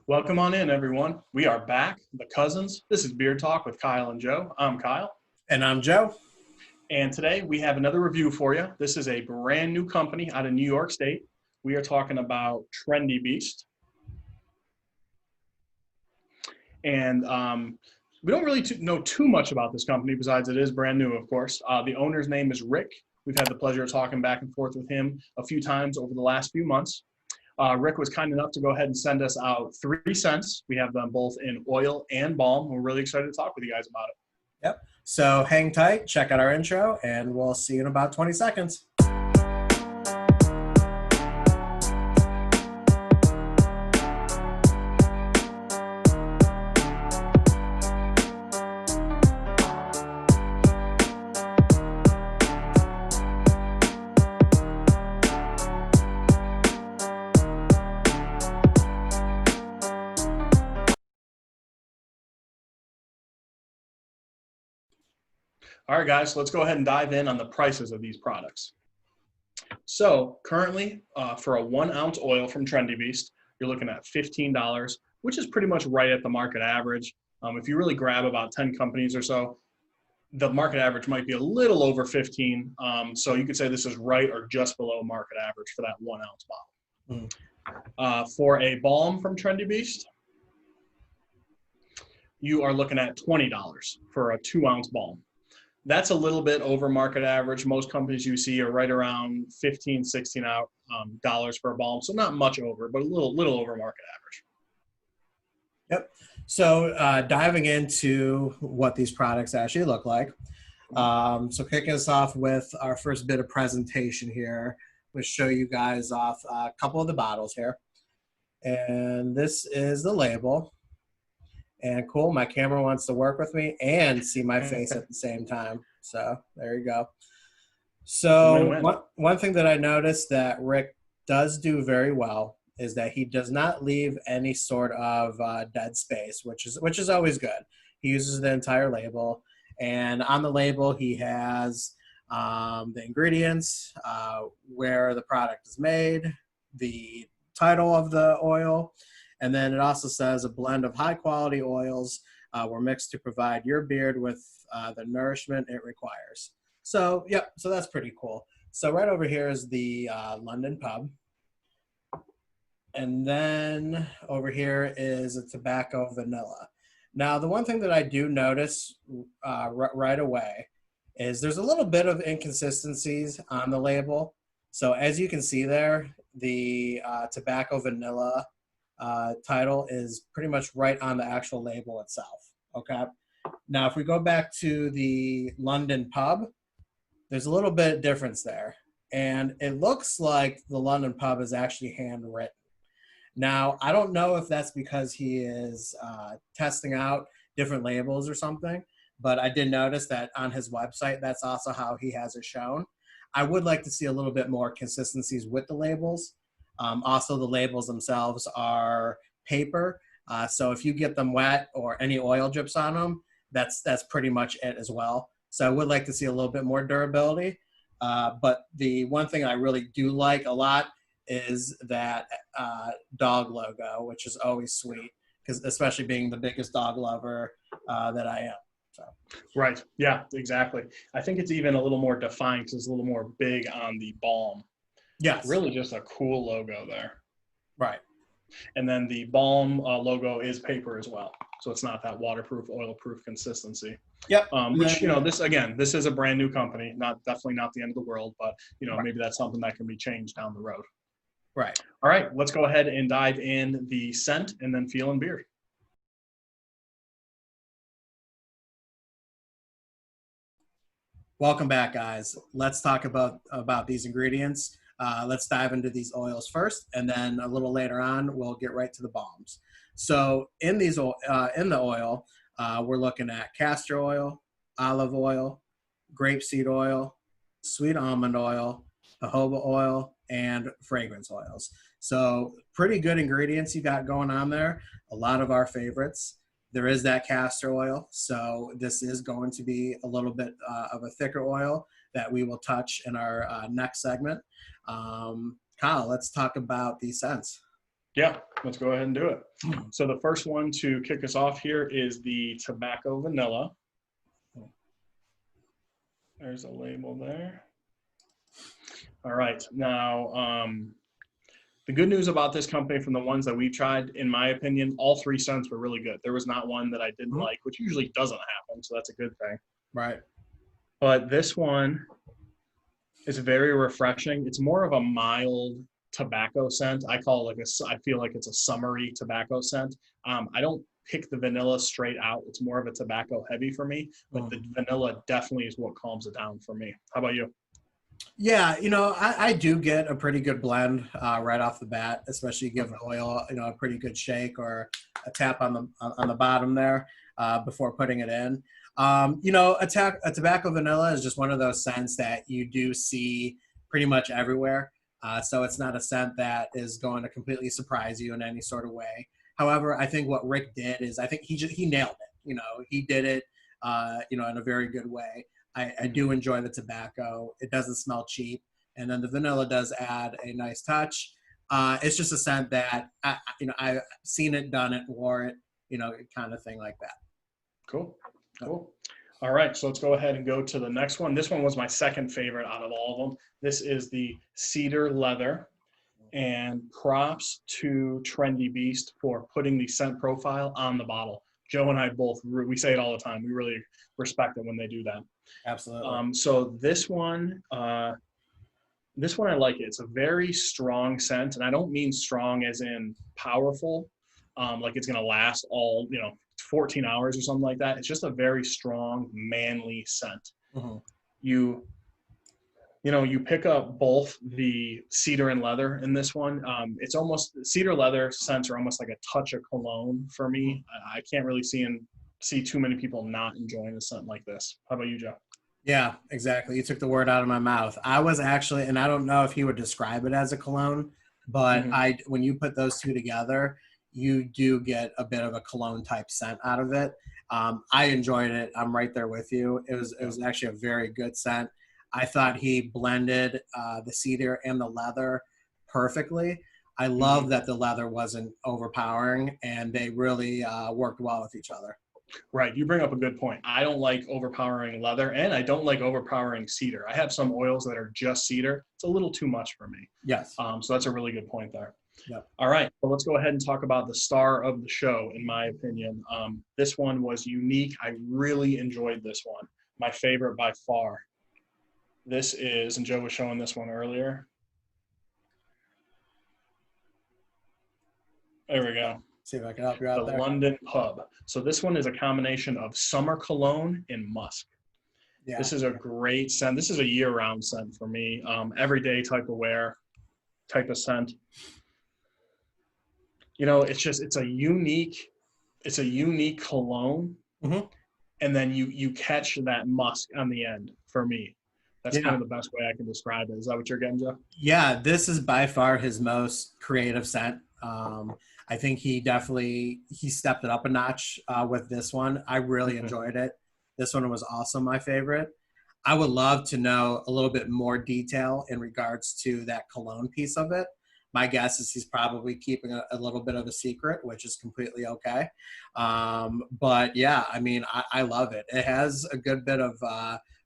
Welcome on in, everyone. We are back, the cousins. This is Beard Talk with Kyle and Joe. I'm Kyle. And I'm Joe. And today we have another review for you. This is a brand new company out of New York State. We are talking about Trendy Beast. And we don't really know too much about this company, besides it is brand new, of course. The owner's name is Rick. We've had the pleasure of talking back and forth with him a few times over the last few months. Rick was kind enough to go ahead and send us out 3 scents. We have them both in oil and balm. We're really excited to talk with you guys about it. Yep. So hang tight, check out our intro, and we'll see you in about 20 seconds. All right, guys, so let's go ahead and dive in on the prices of these products. So currently, for a 1 ounce oil from Trendy Beast, you're looking at $15, which is pretty much right at the market average. If you really grab about 10 companies or so, the market average might be a little over 15. So you could say this is right or just below market average for that 1 ounce bottle. For a balm from Trendy Beast, you are looking at $20 for a 2 ounce balm. That's a little bit over market average. Most companies you see are right around $15, $16 for a balm. So not much over, but a little over market average. Yep. So diving into what these products actually look like. So kicking us off with our first bit of presentation here, we'll show you guys off a couple of the bottles here. And this is the label. And cool, my camera wants to work with me and see my face at the same time. So there you go. So one thing that I noticed that Rick does do very well is that he does not leave any sort of dead space, which is always good. He uses the entire label, and on the label he has the ingredients, where the product is made, the title of the oil, and then it also says a blend of high-quality oils were mixed to provide your beard with the nourishment it requires. So, yep, so that's pretty cool. So right over here is the London Pub. And then over here is a tobacco vanilla. Now, the one thing that I do notice right away is there's a little bit of inconsistencies on the label. So as you can see there, the tobacco vanilla title is pretty much right on the actual label itself. Okay. Now, if we go back to the London Pub, there's a little bit of difference there. And it looks like the London Pub is actually handwritten. Now, I don't know if that's because he is testing out different labels or something, but I did notice that on his website, that's also how he has it shown. I would like to see a little bit more consistencies with the labels. Also, the labels themselves are paper, so if you get them wet or any oil drips on them, that's pretty much it as well. So I would like to see a little bit more durability. But the one thing I really do like a lot is that dog logo, which is always sweet, because especially being the biggest dog lover that I am. So. Right. Yeah, exactly. I think it's even a little more defined because it's a little more big on the balm. Yes. Really just a cool logo there. Right. And then the balm logo is paper as well. So it's not that waterproof, oil-proof consistency. Yep. Which, this is a brand new company, definitely not the end of the world, but, right. Maybe that's something that can be changed down the road. Right. All right, let's go ahead and dive in the scent and then feel and beard. Welcome back, guys. Let's talk about these ingredients. Let's dive into these oils first, and then a little later on, we'll get right to the balms. So in the oil, we're looking at castor oil, olive oil, grapeseed oil, sweet almond oil, jojoba oil, and fragrance oils. So pretty good ingredients you got going on there. A lot of our favorites. There is that castor oil, so this is going to be a little bit of a thicker oil that we will touch in our next segment. Kyle, let's talk about these scents. Yeah, let's go ahead and do it. So the first one to kick us off here is the tobacco vanilla. There's a label there. All right. Now, the good news about this company from the ones that we tried, in my opinion, all 3 scents were really good. There was not one that I didn't like, which usually doesn't happen, so that's a good thing. Right. But this one is very refreshing. It's more of a mild tobacco scent. I call it I feel like it's a summery tobacco scent. I don't pick the vanilla straight out. It's more of a tobacco heavy for me, but the vanilla definitely is what calms it down for me. How about you? Yeah, I do get a pretty good blend right off the bat, especially give the oil, a pretty good shake or a tap on the bottom there before putting it in. A tobacco vanilla is just one of those scents that you do see pretty much everywhere. So it's not a scent that is going to completely surprise you in any sort of way. However, I think what Rick did is I think he nailed it. He did it, in a very good way. I do enjoy the tobacco. It doesn't smell cheap. And then the vanilla does add a nice touch. It's just a scent that, I've seen it, done it, wore it, kind of thing like that. Cool. All right, so let's go ahead and go to the next one. This one was my second favorite out of all of them. This is the Cedar Leather. And props to Trendy Beast for putting the scent profile on the bottle. Joe and I both, we say it all the time. We really respect it when they do that. Absolutely. So this one I like it. It's a very strong scent, and I don't mean strong as in powerful, like it's going to last all, 14 hours or something like that. It's just a very strong, manly scent. You pick up both the cedar and leather in this one. It's almost, cedar leather scents are almost like a touch of cologne for me. I can't really see too many people not enjoying a scent like this. How about you, Joe? Yeah, exactly. You took the word out of my mouth. I was actually, and I don't know if he would describe it as a cologne, but when you put those two together, you do get a bit of a cologne type scent out of it. I enjoyed it. I'm right there with you. It was actually a very good scent. I thought he blended the cedar and the leather perfectly. I love that the leather wasn't overpowering, and they really worked well with each other. Right. You bring up a good point. I don't like overpowering leather, and I don't like overpowering cedar. I have some oils that are just cedar. It's a little too much for me. Yes. So that's a really good point there. Yep. All right. So let's go ahead and talk about the star of the show, in my opinion. This one was unique. I really enjoyed this one. My favorite by far. This is, and Joe was showing this one earlier. There we go. See if I can help you out the there. London Pub. So this one is a combination of summer cologne and musk. Yeah. This is a great scent. This is a year-round scent for me. Everyday type of wear, type of scent. It's a unique cologne. And then you catch that musk on the end for me. That's kind of the best way I can describe it. Is that what you're getting, Jeff? Yeah, this is by far his most creative scent. I think he stepped it up a notch with this one. I really enjoyed it. This one was also my favorite. I would love to know a little bit more detail in regards to that cologne piece of it. My guess is he's probably keeping a little bit of a secret, which is completely okay. But yeah, I mean, I love it. It has a good bit of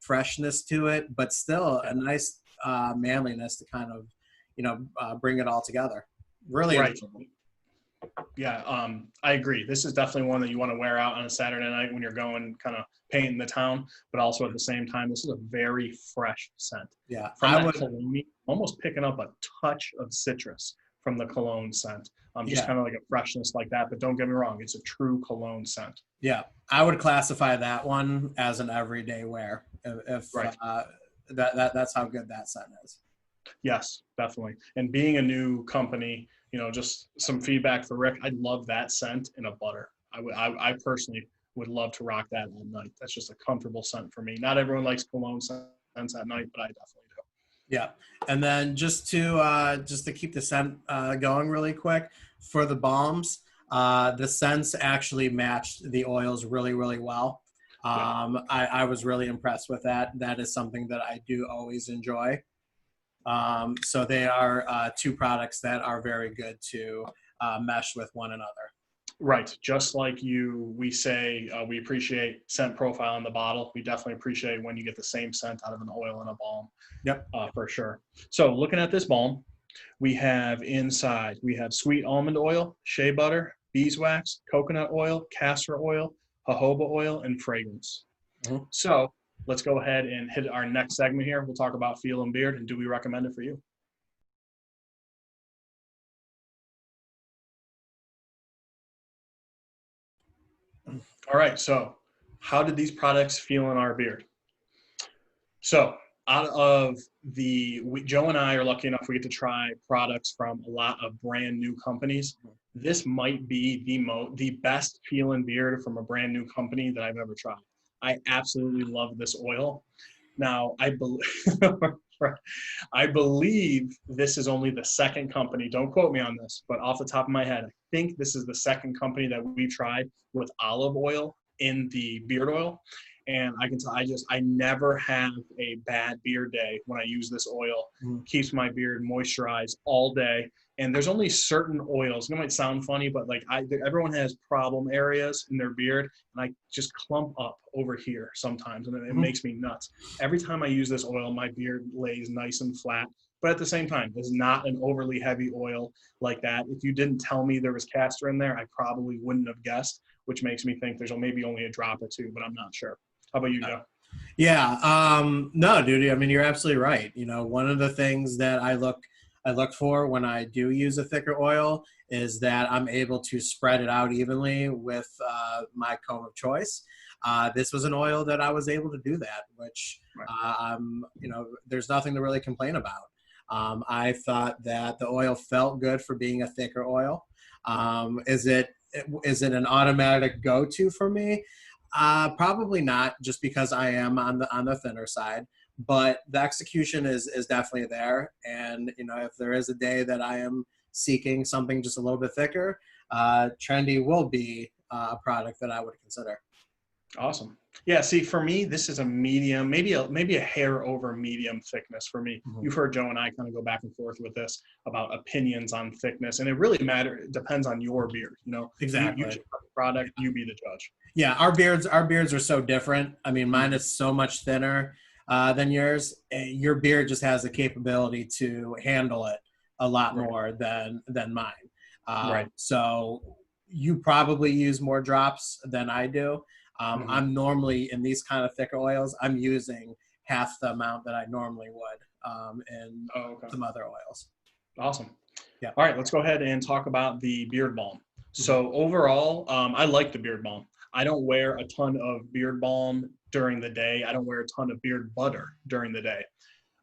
freshness to it, but still a nice manliness to kind of, bring it all together. Really. Right. Yeah, I agree. This is definitely one that you want to wear out on a Saturday night when you're going kind of painting the town, but also at the same time, this is a very fresh scent. Yeah. Cologne, almost picking up a touch of citrus from the cologne scent. Just kind of like a freshness like that, but don't get me wrong, it's a true cologne scent. Yeah, I would classify that one as an everyday wear. Right. That's how good that scent is. Yes, definitely. And being a new company, just some feedback for Rick. I'd love that scent in a butter. I personally would love to rock that all night. That's just a comfortable scent for me. Not everyone likes cologne scents at night, but I definitely do. Yeah, and then just to keep the scent going really quick for the balms, the scents actually matched the oils really, really well. I was really impressed with that. That is something that I do always enjoy. So they are two products that are very good to mesh with one another. Right. Just like we say we appreciate scent profile in the bottle. We definitely appreciate when you get the same scent out of an oil and a balm. Yep. For sure. So looking at this balm, we have inside, we have sweet almond oil, shea butter, beeswax, coconut oil, castor oil, jojoba oil, and fragrance. Mm-hmm. So let's go ahead and hit our next segment here. We'll talk about feel and beard, and do we recommend it for you? All right, so how did these products feel in our beard? So out of Joe and I are lucky enough, we get to try products from a lot of brand new companies. This might be the best feeling beard from a brand new company that I've ever tried. I absolutely love this oil. Now, I believe this is only the second company, don't quote me on this, but off the top of my head, I think this is the second company that we tried with olive oil in the beard oil. And I can tell, I never have a bad beard day when I use this oil. Keeps my beard moisturized all day. And there's only certain oils. It might sound funny, but like everyone has problem areas in their beard, and I just clump up over here sometimes, and it makes me nuts. Every time I use this oil, my beard lays nice and flat. But at the same time, it's not an overly heavy oil like that. If you didn't tell me there was castor in there, I probably wouldn't have guessed, which makes me think there's maybe only a drop or two, but I'm not sure. How about you, Joe? Yeah. No, dude. I mean, you're absolutely right. You know, one of the things that I look for when I do use a thicker oil is that I'm able to spread it out evenly with my comb of choice. This was an oil that I was able to do that, which you know, there's nothing to really complain about. I thought that the oil felt good for being a thicker oil. Is it an automatic go-to for me? Probably not, just because I am on the thinner side. But the execution is definitely there. And, you know, if there is a day that I am seeking something just a little bit thicker, Trendy will be a product that I would consider. Awesome. Yeah, see, for me, this is a medium, maybe a hair over medium thickness for me. You've heard Joe and I kind of go back and forth with this about opinions on thickness, and it really it depends on your beard, you know. Exactly. You choose the product, you be the judge. Yeah, our beards are so different. I mean, mine is so much thinner than yours. Your beard just has the capability to handle it a lot more than mine. Right. So you probably use more drops than I do. I'm normally, in these kind of thicker oils, I'm using half the amount that I normally would in some other oils. Awesome. Yeah. All right, let's go ahead and talk about the beard balm. So overall, I like the beard balm. I don't wear a ton of beard balm during the day. I don't wear a ton of beard butter during the day.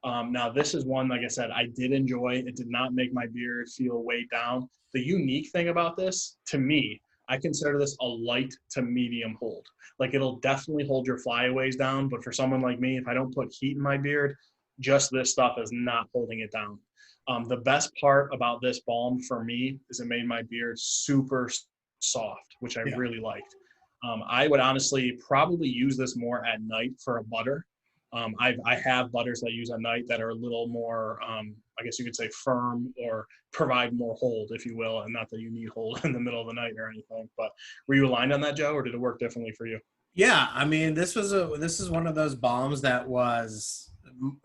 Now, this is one, like I said, I did enjoy. It did not make my beard feel weighed down. The unique thing about this, to me, I consider this a light to medium hold. Like, it'll definitely hold your flyaways down, but for someone like me, if I don't put heat in my beard, just this stuff is not holding it down. The best part about this balm for me is it made my beard super soft, which I really liked. I would honestly probably use this more at night for a butter. I have butters that I use at night that are a little more, I guess you could say, firm, or provide more hold, if you will, and not that you need hold in the middle of the night or anything. But were you aligned on that, Joe, or did it work differently for you? Yeah, I mean, this is one of those balms that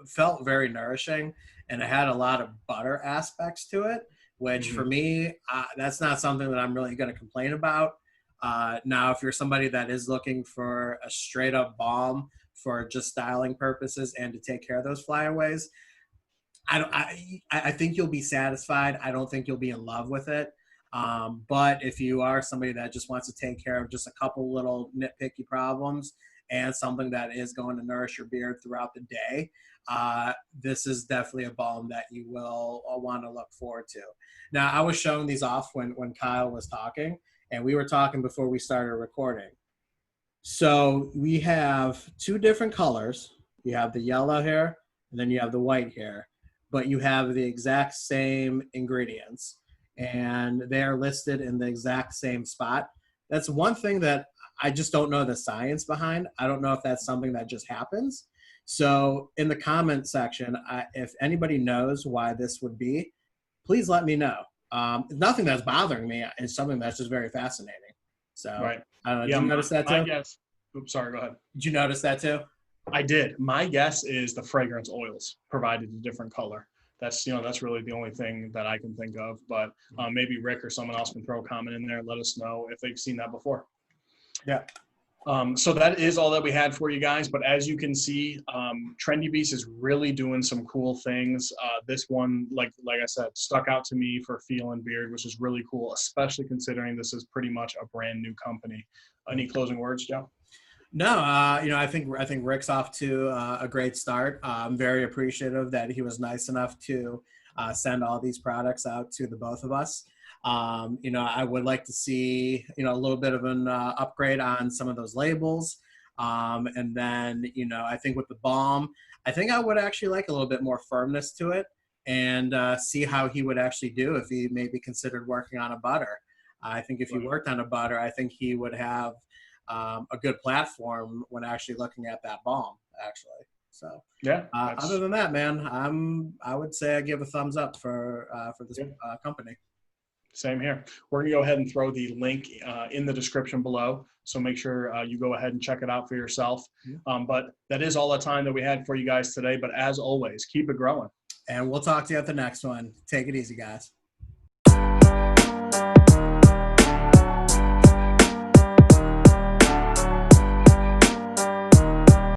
felt very nourishing, and it had a lot of butter aspects to it, which for me, that's not something that I'm really going to complain about. Now, if you're somebody that is looking for a straight up balm for just styling purposes and to take care of those flyaways, I think you'll be satisfied. I don't think you'll be in love with it. But if you are somebody that just wants to take care of just a couple little nitpicky problems and something that is going to nourish your beard throughout the day, this is definitely a balm that you will want to look forward to. Now, I was showing these off when Kyle was talking, and we were talking before we started recording. So we have two different colors. You have the yellow here, and then you have the white here, but you have the exact same ingredients, and they are listed in the exact same spot. That's one thing that I just don't know the science behind. I don't know if that's something that just happens. So in the comment section, if anybody knows why this would be, please let me know. Nothing that's bothering me. It's something that's just very fascinating. So, Right. I don't know. Yeah, Did you notice that my too? guess. Oops, sorry. Go ahead. Did you notice that too? I did. My guess is the fragrance oils provided a different color. That's really the only thing that I can think of. But maybe Rick or someone else can throw a comment in there and let us know if they've seen that before. Yeah. So that is all that we had for you guys. But as you can see, Trendy Beast is really doing some cool things. This one, like I said, stuck out to me for Feel and Beard, which is really cool, especially considering this is pretty much a brand new company. Any closing words, Joe? No, I think Rick's off to a great start. I'm very appreciative that he was nice enough to send all these products out to the both of us. I would like to see a little bit of an upgrade on some of those labels, and then I think with the balm, I think I would actually like a little bit more firmness to it, and see how he would actually do if he maybe considered working on a butter. I think if he worked on a butter, I think he would have a good platform when actually looking at that balm, actually. So Yeah. other than that, man, I would say I give a thumbs up for this company. Same here. We're going to go ahead and throw the link in the description below. So make sure you go ahead and check it out for yourself. But that is all the time that we had for you guys today. But as always, keep it growing. And we'll talk to you at the next one. Take it easy, guys.